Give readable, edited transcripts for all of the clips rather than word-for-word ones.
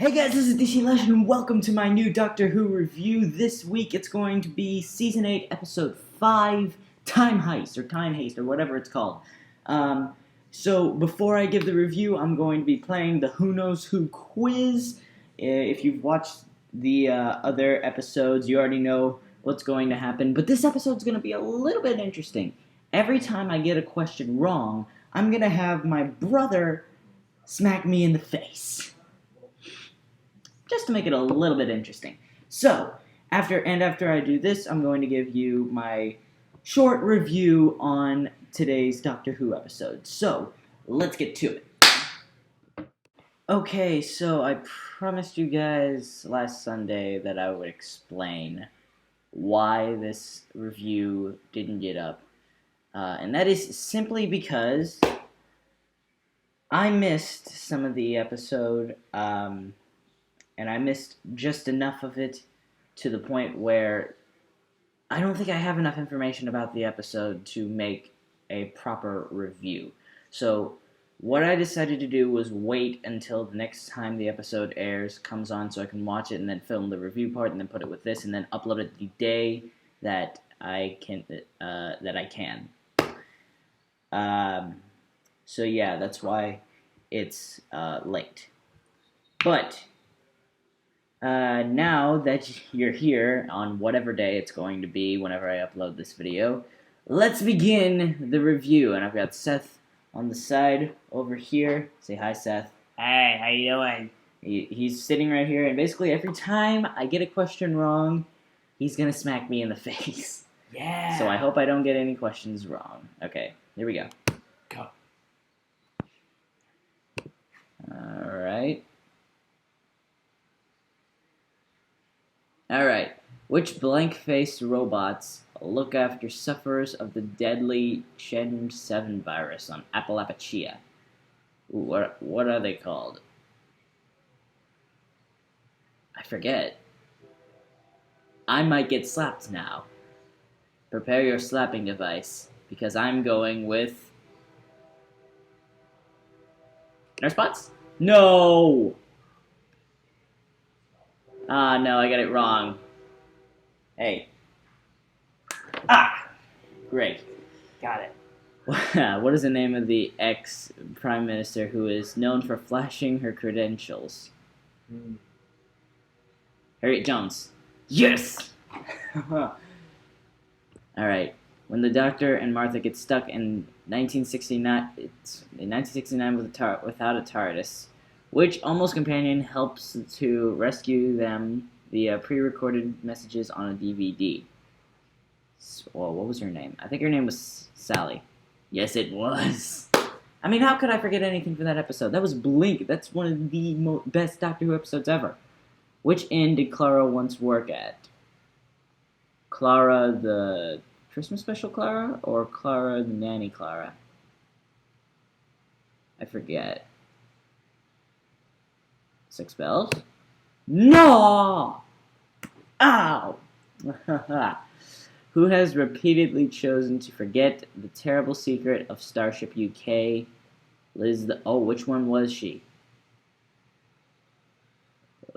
Hey guys, this is dclaiche and welcome to my new Doctor Who review. This week it's going to be Season 8, Episode 5, Time Heist, or whatever it's called. So before I give the review, I'm going to be playing the Who Knows Who quiz. If you've watched the other episodes, you already know what's going to happen. But this episode's going to be a little bit interesting. Every time I get a question wrong, I'm going to have my brother smack me in the face. Just to make it a little bit interesting. So, after I do this, I'm going to give you my short review on today's Doctor Who episode. So, let's get to it. Okay, so I promised you guys last Sunday that I would explain why this review didn't get up. And that is simply because I missed some of the episode, and I missed just enough of it to the point where I don't think I have enough information about the episode to make a proper review. So what I decided to do was wait until the next time the episode comes on, so I can watch it and then film the review part and then put it with this and then upload it the day that I can. So yeah, that's why it's late. But now that you're here on whatever day it's going to be whenever I upload this video, let's begin the review. And I've got Seth on the side over here. Say hi, Seth. Hey, how you doing? He's sitting right here, and basically every time I get a question wrong, he's gonna smack me in the face. Yeah. So I hope I don't get any questions wrong. Okay, here we go. Go. Alright. Which blank-faced robots look after sufferers of the deadly Chen 7 virus on Appalachia? What are they called? I forget. I might get slapped now. Prepare your slapping device, because I'm going with Nurse No! No, I got it wrong. Hey. Great. Got it. What is the name of the ex-prime minister who is known for flashing her credentials? Harriet Jones. Yes! Alright. When the Doctor and Martha get stuck in 1969 without a TARDIS, which almost companion helps to rescue them via pre-recorded messages on a DVD? Well, what was her name? I think her name was Sally. Yes, it was. I mean, how could I forget anything from that episode? That was Blink. That's one of the best Doctor Who episodes ever. Which inn did Clara once work at? Clara the Christmas special Clara? Or Clara the nanny Clara? I forget. Six Bells? No! Ow! Who has repeatedly chosen to forget the terrible secret of Starship UK? which one was she?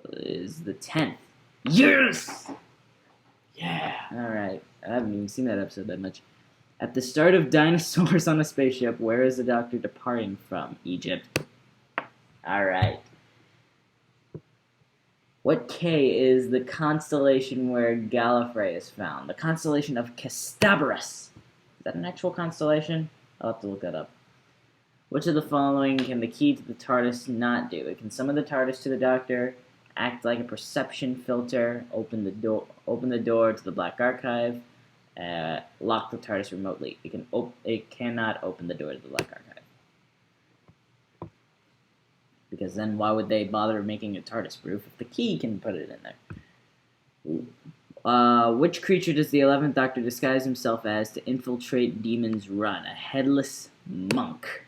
Liz the 10th. Yes! Yeah. Alright, I haven't even seen that episode that much. At the start of Dinosaurs on a Spaceship, where is the Doctor departing from? Egypt. Alright. What K is the constellation where Gallifrey is found? The constellation of Castabras. Is that an actual constellation? I'll have to look that up. Which of the following can the key to the TARDIS not do? It can summon the TARDIS to the Doctor, act like a perception filter, open the door to the Black Archive, lock the TARDIS remotely. It cannot open the door to the Black Archive. Because then why would they bother making a TARDIS proof if the key can put it in there? Which creature does the 11th Doctor disguise himself as to infiltrate Demon's Run? A headless monk.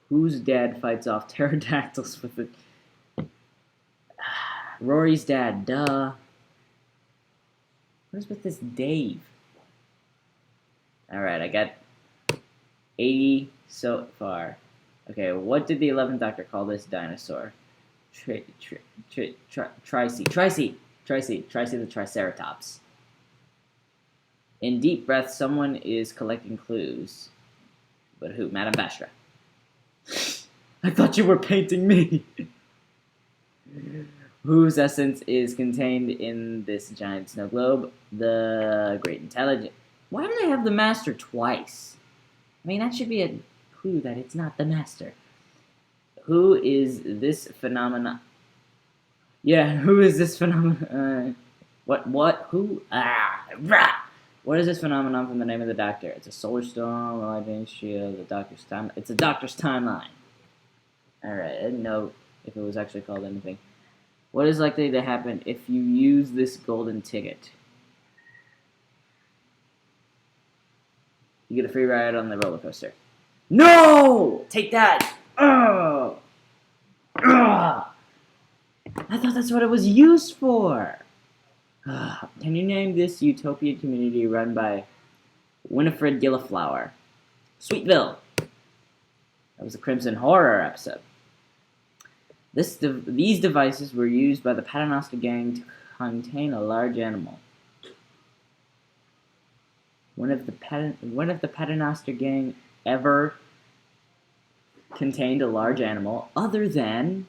Whose dad fights off pterodactyls with a... Rory's dad, duh. What is with this Dave? Alright, I got 80 so far. Okay, what did the 11th Doctor call this dinosaur? Tricey the Triceratops. In deep breath, someone is collecting clues. But who? Madame Vastra. I thought you were painting me! Whose essence is contained in this giant snow globe? The Great Intelligence. Why do they have the Master twice? I mean, that should be a clue that it's not the Master. Who is this phenomenon? Yeah, who is this phenomenon? What? Who? Rah! What is this phenomenon from the name of the Doctor? It's a solar storm, a lightning shield, the Doctor's time. It's a Doctor's timeline. Alright, I didn't know if it was actually called anything. What is likely to happen if you use this golden ticket? You get a free ride on the roller coaster. No! Take that! Oh! Ugh! I thought that's what it was used for. Can you name this utopian community run by Winifred Gilliflower? Sweetville. That was a Crimson Horror episode. These devices were used by the Paternoster gang to contain a large animal. When have the Paternoster gang ever contained a large animal other than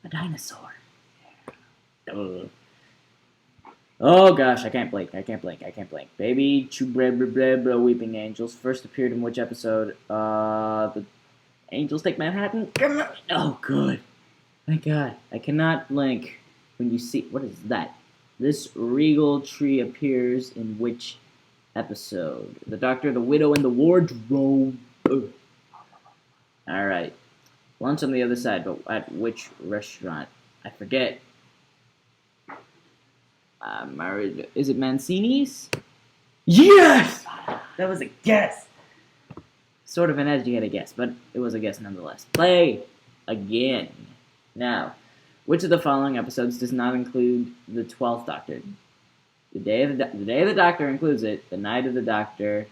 a dinosaur? Ugh. Oh gosh, I can't blink. Baby Chubrebrebrebra Weeping Angels first appeared in which episode? The Angels Take Manhattan? Oh, good. Thank God. I cannot blink when you see... What is that? This regal tree appears in which episode? The Doctor, the Widow, and the Wardrobe. Alright. Lunch on the other side, but at which restaurant? I forget. Is it Mancini's? Yes! That was a guess! Sort of an educated guess, but it was a guess nonetheless. Play again. Now, which of the following episodes does not include the 12th Doctor? The Day of the Doctor includes it. The Night of the Doctor.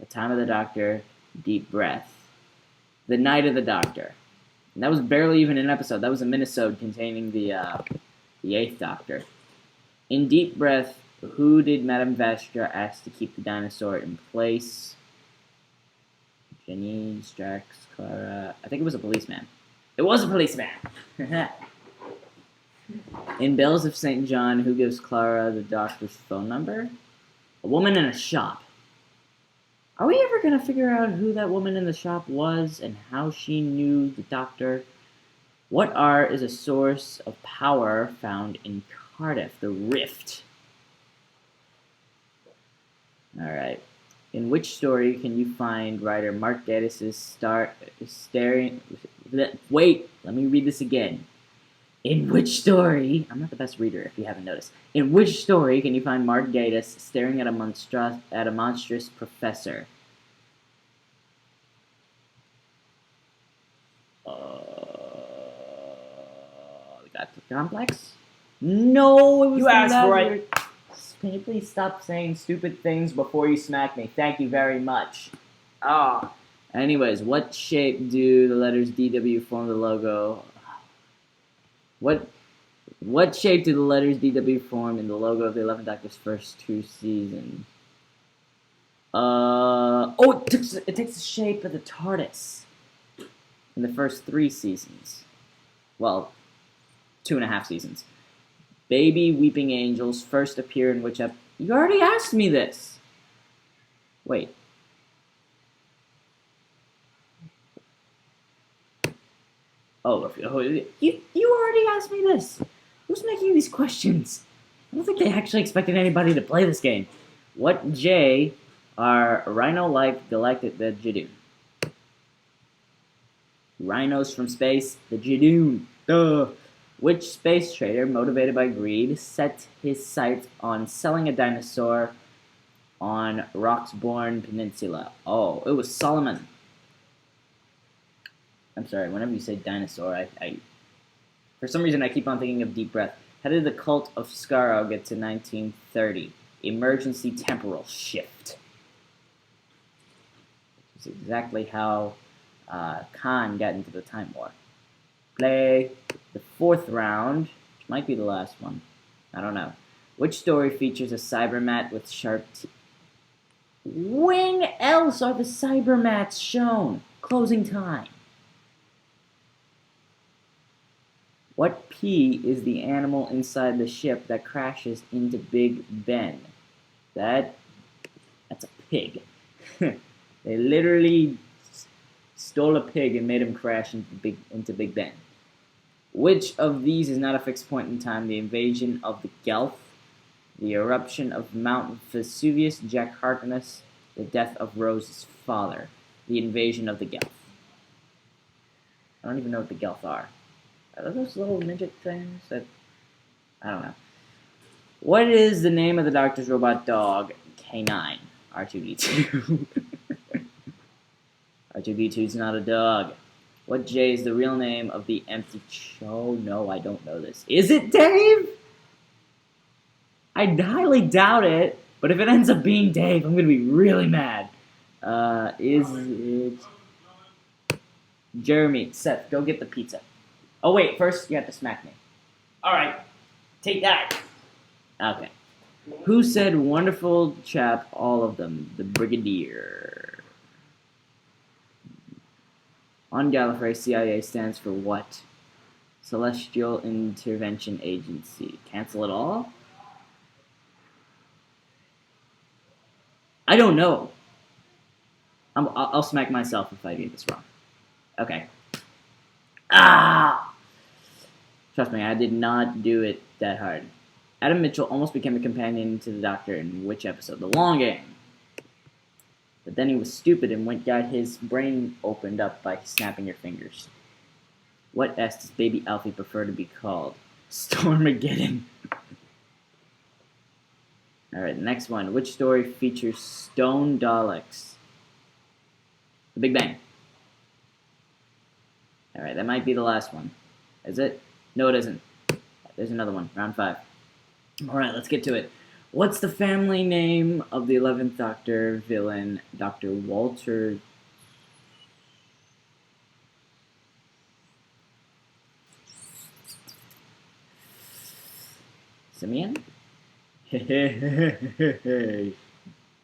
The Time of the Doctor. Deep Breath. The Night of the Doctor. And that was barely even an episode. That was a minisode containing the 8th Doctor. In Deep Breath, who did Madame Vastra ask to keep the dinosaur in place? Jenny, Strax, Clara... I think it was a policeman. It was a policeman! In Bells of St. John, who gives Clara the Doctor's phone number? A woman in a shop. Are we ever going to figure out who that woman in the shop was and how she knew the Doctor? What art is a source of power found in Cardiff? The Rift. Alright. In which story can you find writer Mark Gatiss' staring... Wait, let me read this again. In which story... I'm not the best reader, if you haven't noticed. In which story can you find Mark Gatiss staring at a monstrous professor? The Galactic Complex? No, it was You asked for it. Can you please stop saying stupid things before you smack me? Thank you very much. Anyways, what shape do the letters DW form the logo? What shape do the letters DW form in the logo of the 11th Doctor's first 2 seasons? It takes the shape of the TARDIS in the first 3 seasons. Well, 2.5 seasons. Baby Weeping Angels first appear in which episode? You already asked me this. Wait. You already asked me this. Who's making these questions? I don't think they actually expected anybody to play this game. What J are rhino-like galactic the Jadoon? Rhinos from space, the Jadoon. Duh. Which space trader, motivated by greed, set his sights on selling a dinosaur on Roxbourne Peninsula? Oh, it was Solomon. I'm sorry, whenever you say dinosaur, I for some reason I keep on thinking of Deep Breath. How did the cult of Skaro get to 1930? Emergency temporal shift. It's exactly how Khan got into the Time War. Play the 4th round, which might be the last one. I don't know. Which story features a cybermat with sharp teeth? When else are the cybermats shown? Closing time. What P is the animal inside the ship that crashes into Big Ben? That's a pig. They literally stole a pig and made him crash into Big Ben. Which of these is not a fixed point in time? The invasion of the Guelph, the eruption of Mount Vesuvius, Jack Harkness, the death of Rose's father, the invasion of the Guelph. I don't even know what the Guelph are. Are those little midget things that... I don't know. What is the name of the Doctor's robot dog? K9. R2D2. R2D2 is not a dog. What J is the real name of the empty... Oh, no, I don't know this. Is it Dave? I highly doubt it, but if it ends up being Dave, I'm going to be really mad. Is it... Jeremy, Seth, go get the pizza. Oh, wait, first you have to smack me. Alright. Take that. Okay. Who said wonderful chap, all of them? The Brigadier. On Gallifrey, CIA stands for what? Celestial Intervention Agency. Cancel it all? I don't know. I'll smack myself if I get this wrong. Okay. Ah! Trust me, I did not do it that hard. Adam Mitchell almost became a companion to the Doctor in which episode? The Long Game. But then he was stupid and got his brain opened up by snapping your fingers. What S does baby Alfie prefer to be called? Stormageddon. Alright, next one. Which story features stone Daleks? The Big Bang. Alright, that might be the last one. Is it? No, it isn't. There's another one. Round 5. Alright, let's get to it. What's the family name of the 11th Doctor villain, Dr. Walter... Simeon?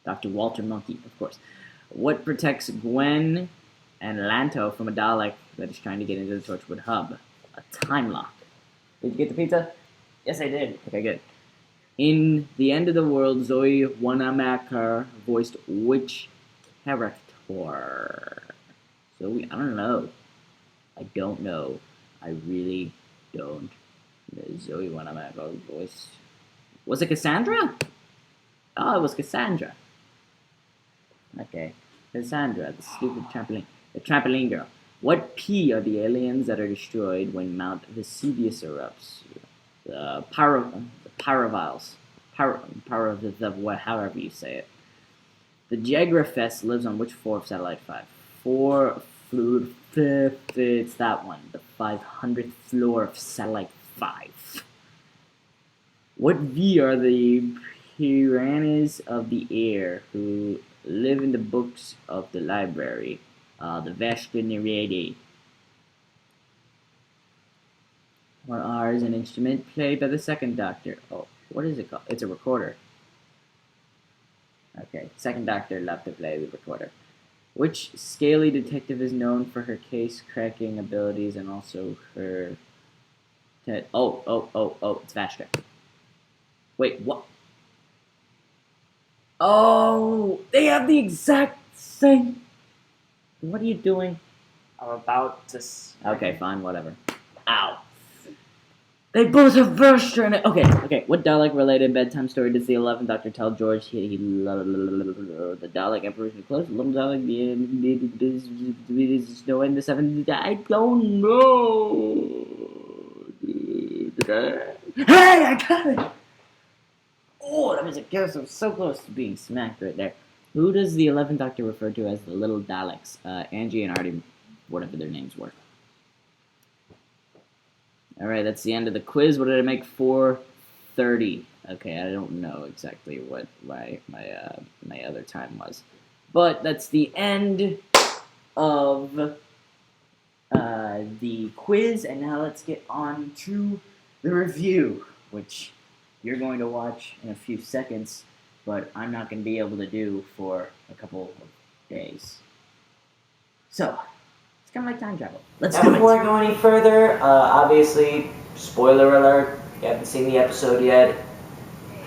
Dr. Walter Monkey, of course. What protects Gwen and Lanto from a Dalek that is trying to get into the Torchwood hub? A time lock. Did you get the pizza? Yes, I did. Okay, good. In The End of the World, Zoe Wanamaker voiced which character? Zoe, I don't know. I don't know. I really don't know. Zoe Wanamaker voiced... Was it Cassandra? Oh, it was Cassandra. Okay. Cassandra, the stupid trampoline. The trampoline girl. What P are the aliens that are destroyed when Mount Vesuvius erupts? The Paraviles. However you say it. The Jagrafest lives on which floor of Satellite 5? It's that one. The 500th floor of Satellite 5. What V are the piranhas of the air who live in the books of the library? The Vashkiniridae. What R is an instrument played by the 2nd Doctor? Oh, what is it called? It's a recorder. Okay, 2nd Doctor loved to play the recorder. Which scaly detective is known for her case-cracking abilities and also her... Oh, it's Vashka. Wait, what? Oh, they have the exact same... What are you doing? I'm about to... Okay, fine, whatever. Ow. They both have Vashka. Okay. What Dalek-related bedtime story does the 11th Doctor tell George the Dalek Emperor's New Clothes? Little Dalek, is no end the 7th... I don't know. Hey, I got it! Oh, that was a guess. I was so close to being smacked right there. Who does the 11th Doctor refer to as the Little Daleks? Angie and Artie, whatever their names were. Alright, that's the end of the quiz. What did I make? 4:30. Okay, I don't know exactly what my other time was. But that's the end of the quiz, and now let's get on to the review, which you're going to watch in a few seconds, but I'm not going to be able to do for a couple of days. So, it's kind of like time travel. Let's do it. Before I go any further, obviously, spoiler alert, if you haven't seen the episode yet,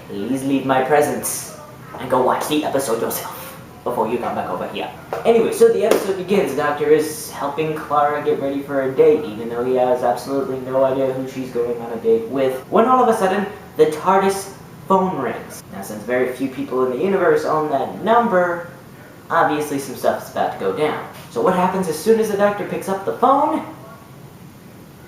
please leave my presence and go watch the episode yourself before you come back over here. Anyway, so the episode begins. The doctor is helping Clara get ready for a date, even though he has absolutely no idea who she's going on a date with, when all of a sudden, the TARDIS phone rings. Now, since very few people in the universe own that number, obviously some stuff is about to go down. So what happens as soon as the doctor picks up the phone?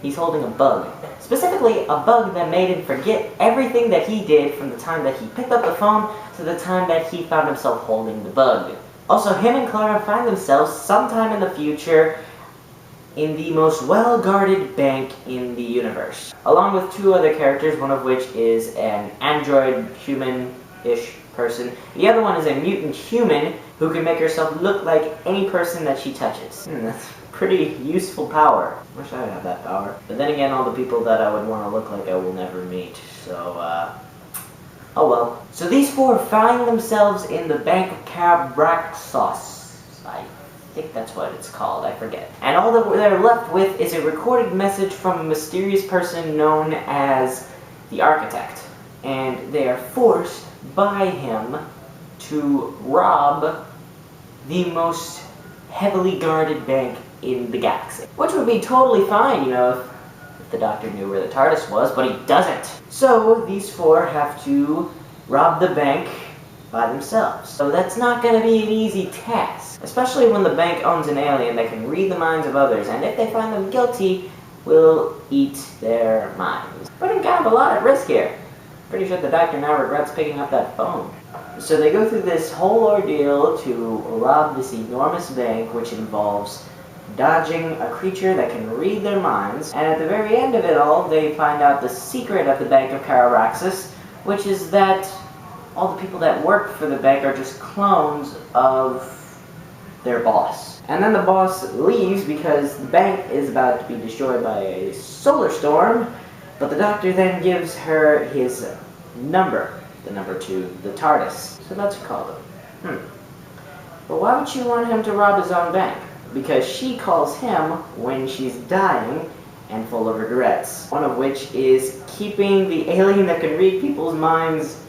He's holding a bug. Specifically, a bug that made him forget everything that he did from the time that he picked up the phone to the time that he found himself holding the bug. Also, him and Clara find themselves sometime in the future in the most well-guarded bank in the universe, along with two other characters, one of which is an android human-ish person. The other one is a mutant human who can make herself look like any person that she touches. That's pretty useful power. Wish I had that power. But then again, all the people that I would want to look like I will never meet, so oh well. So these four find themselves in the Bank of Carabraxos. I think that's what it's called, I forget. And all that they're left with is a recorded message from a mysterious person known as the Architect. And they are forced by him to rob the most heavily guarded bank in the galaxy. Which would be totally fine, you know, if the Doctor knew where the TARDIS was, but he doesn't. So these four have to rob the bank by themselves. So that's not going to be an easy task, especially when the bank owns an alien that can read the minds of others, and if they find them guilty, will eat their minds. Putting kind of a lot at risk here. Pretty sure the Doctor now regrets picking up that phone. So they go through this whole ordeal to rob this enormous bank, which involves dodging a creature that can read their minds, and at the very end of it all, they find out the secret of the Bank of Carabraxos, which is that all the people that work for the bank are just clones of their boss. And then the boss leaves because the bank is about to be destroyed by a solar storm, but the Doctor then gives her his number, the number to the TARDIS. So that's called him. But why would she want him to rob his own bank? Because she calls him when she's dying and full of regrets. One of which is keeping the alien that can read people's minds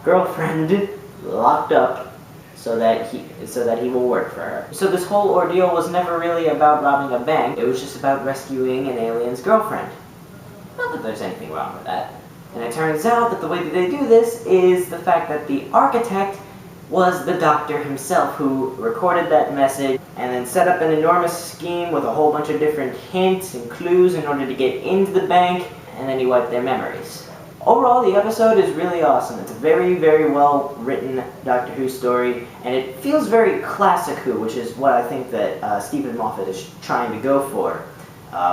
girlfriend locked up so that he will work for her. So this whole ordeal was never really about robbing a bank, it was just about rescuing an alien's girlfriend. Not that there's anything wrong with that. And it turns out that the way that they do this is the fact that the Architect was the Doctor himself who recorded that message and then set up an enormous scheme with a whole bunch of different hints and clues in order to get into the bank, and then he wiped their memories. Overall, the episode is really awesome. It's a very, very well written Doctor Who story, and it feels very classic Who, which is what I think that Stephen Moffat is trying to go for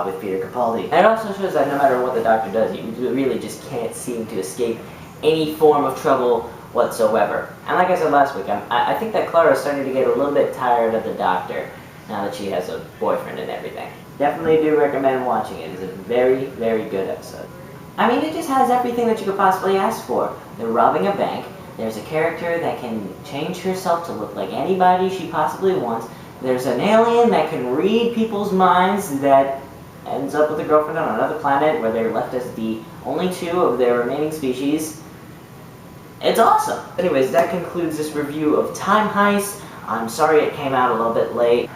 with Peter Capaldi. And it also shows that no matter what the Doctor does, he really just can't seem to escape any form of trouble whatsoever. And like I said last week, I think that Clara is starting to get a little bit tired of the Doctor now that she has a boyfriend and everything. Definitely do recommend watching it. It's a very, very good episode. I mean, it just has everything that you could possibly ask for. They're robbing a bank. There's a character that can change herself to look like anybody she possibly wants. There's an alien that can read people's minds that ends up with a girlfriend on another planet where they're left as the only two of their remaining species. It's awesome! Anyways, that concludes this review of Time Heist. I'm sorry it came out a little bit late.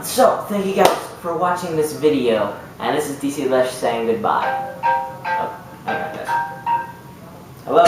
So, thank you guys for watching this video. And this is dclaiche saying goodbye. Oh, hang on guys. Hello?